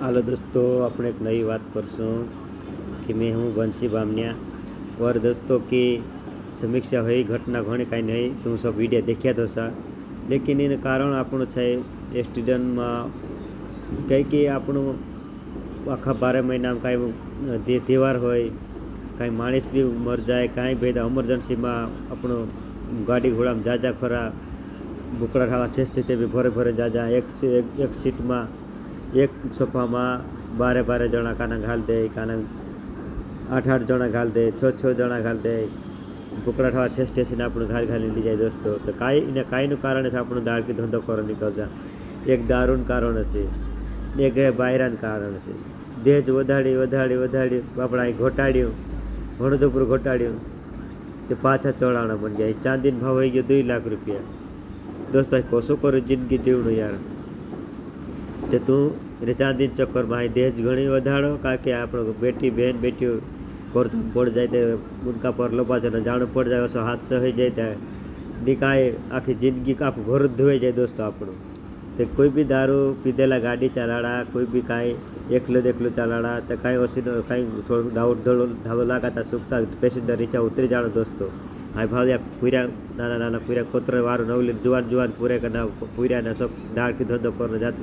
હાલો દોસ્તો, આપણે એક નई बात करसूँ कि मैं हूँ बंसी बामनिया। और दोस्तों की समीक्षा हुई घटना घणी कांई नहीं तो सब वीडियो देखिया तो सा, लेकिन इन कारण આપણું છે એક્સિડન્ટમાં કંઈ આપણું આખા 12 મહિનામાં કાંઈ તહેવાર હોય, કાંઈ માણસ બી મર જાય, કાંઈ ભેદ એમરજન્સીમાં આપણું ગાડી ઘોડામાં જાજા ખરા બુકડા ખાવા છે સ્થિતિ બી ભરે ભરે જાજા એક સીટમાં एक सोफा में 12 जना काना घाल दे, काना 8 जना घाल दे, 6 जना घाल दे, बुकड़ा ठवा ठेस ठेसीने आपणे घाल घाली ली जाए दोस्तों। तो काईनु कारण छे आपणो दाळकी धंधो करो निकळता। एक दारून कारण छे, एक बायरान कारण छे। दहेज वधाड़ी वधाड़ी वधाड़ी आपणे અહીં ઘટાડ્યું, ઘણું તો પૂરું ઘટાડ્યું, તે પાછા ચડાણા બની ગયા। ચાંદીનો ભાવ થઈ ગયો 2 લાખ રૂપિયા। दोस्तों कोसो करो जिंदगी जीवणो यार। तो तू એને ચાંદી ચક્કરમાં અહીં દહેજ ઘણી વધારો કારણ કે આપણો બેટી બહેન બેટીઓ કોરતું પડ જાય તે ઉનકા પર લોપાચો ને જાણું પડ જાય તો હાથ સહી જાય ત્યાં નિકાય આખી જિંદગી આખું ઘર જ ધોઈ જાય દોસ્તો આપણું। તો કોઈ બી દારૂ પીધેલા ગાડી ચલાડા, કોઈ બી કાંઈ એકલું ચલાડા તો કાંઈ ઓછીનો કાંઈ થોડું ઢાળો લાગાતા સુકતા પેસેન્જર નીચે ઉતરી જાણો દોસ્તો। હા ભાવ્યા પૂર્या નાના પૂર્या કોતરે વારું નવલી જુવાન પૂરે કે ના પૂર્યા ને સબ દાળ की धंधो करने जाते।